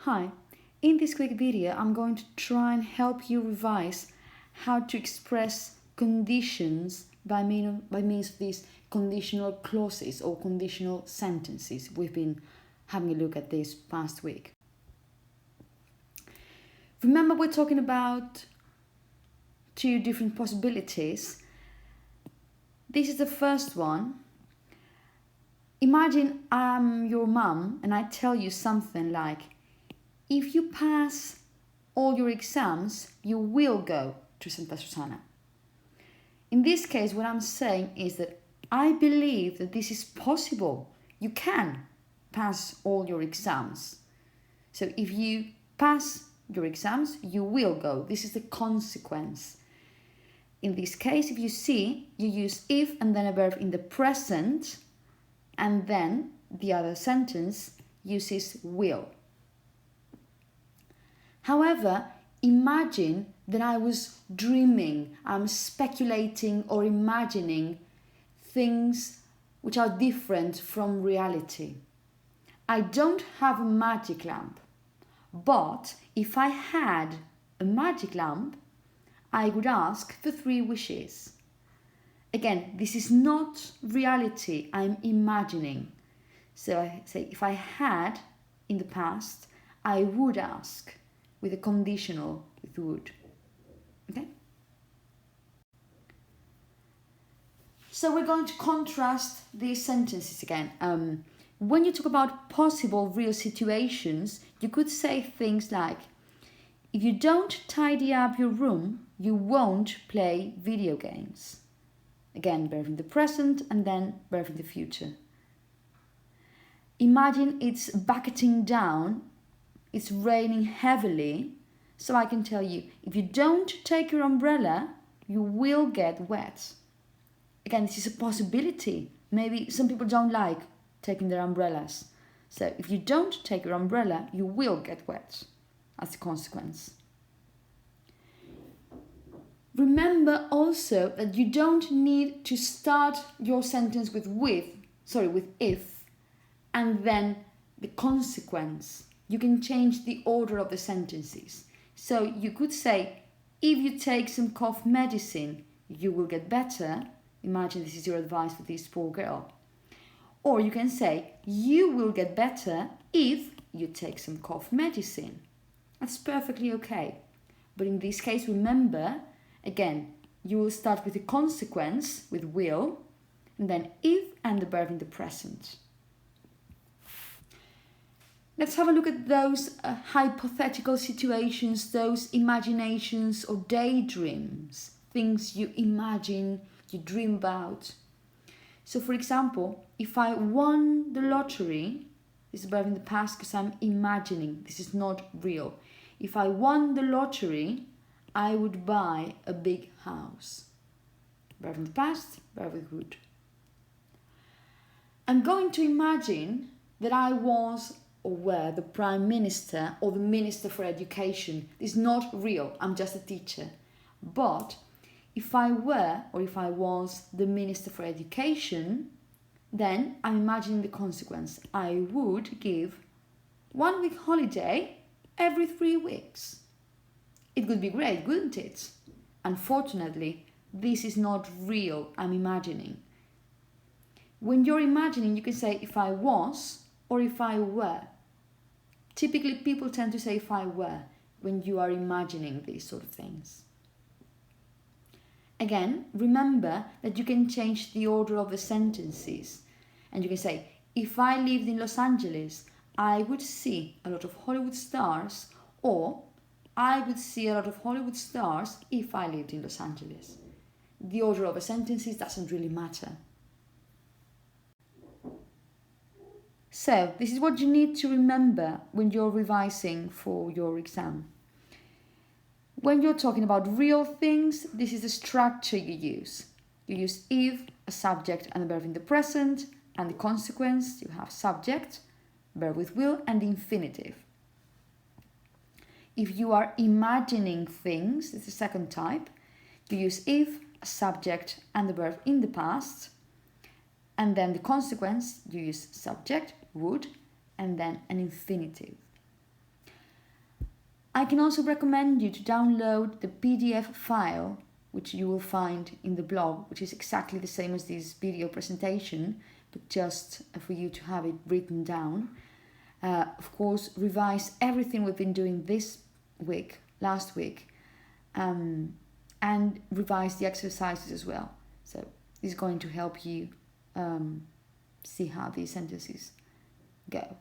Hi, in this quick video I'm going to try and help you revise how to express conditions by means of these conditional clauses or conditional sentences. We've been having a look at this past week. Remember, we're talking about two different possibilities. This is the first one. Imagine I'm your mum and I tell you something like, if you pass all your exams, you will go to Santa Susana. In this case, what I'm saying is that I believe that this is possible. You can pass all your exams. So if you pass your exams, you will go. This is the consequence. In this case, if you see, you use if and then a verb in the present, and then the other sentence uses will. However, imagine that I was dreaming, I'm speculating or imagining things which are different from reality. I don't have a magic lamp, but if I had a magic lamp, I would ask for 3 wishes. Again, this is not reality, I'm imagining. So I say, if I had in the past, I would ask, with a conditional with would. Okay? So we're going to contrast these sentences again. When you talk about possible real situations, you could say things like, if you don't tidy up your room, you won't play video games. Again, verb in the present and then verb in the future. Imagine it's bucketing down, it's raining heavily, so I can tell you, if you don't take your umbrella, you will get wet. Again, this is a possibility. Maybe some people don't like taking their umbrellas. So if you don't take your umbrella, you will get wet as a consequence. Remember also that you don't need to start your sentence with if, and then the consequence. You can change the order of the sentences. So you could say, if you take some cough medicine, you will get better. Imagine this is your advice for this poor girl. Or you can say, you will get better if you take some cough medicine. That's perfectly okay. But in this case, remember, again, you will start with the consequence, with will, and then if and the verb in the present. Let's have a look at those hypothetical situations, those imaginations or daydreams, things you imagine, you dream about. So for example, if I won the lottery, this is a verb in the past because I'm imagining, this is not real. If I won the lottery, I would buy a big house. Verb in the past, verb with would. I'm going to imagine that I was or were the Prime Minister or the Minister for Education. This is not real, I'm just a teacher. But if I were or if I was the Minister for Education, then I'm imagining the consequence. I would give 1 week holiday every 3 weeks. It would be great, wouldn't it? Unfortunately, this is not real, I'm imagining. When you're imagining, you can say if I was or if I were. Typically, people tend to say if I were when you are imagining these sort of things. Again, remember that you can change the order of the sentences. And you can say, if I lived in Los Angeles, I would see a lot of Hollywood stars, or I would see a lot of Hollywood stars if I lived in Los Angeles. The order of the sentences doesn't really matter. So, this is what you need to remember when you're revising for your exam. When you're talking about real things, this is the structure you use. You use if, a subject and a verb in the present, and the consequence, you have subject, verb with will, and the infinitive. If you are imagining things, this is the second type, you use if, a subject, and the verb in the past, and then the consequence, you use subject, would, and then an infinitive. I can also recommend you to download the PDF file, which you will find in the blog, which is exactly the same as this video presentation, but just for you to have it written down. Of course, revise everything we've been doing this week, last week, and revise the exercises as well. So this is going to help you see how these sentences go.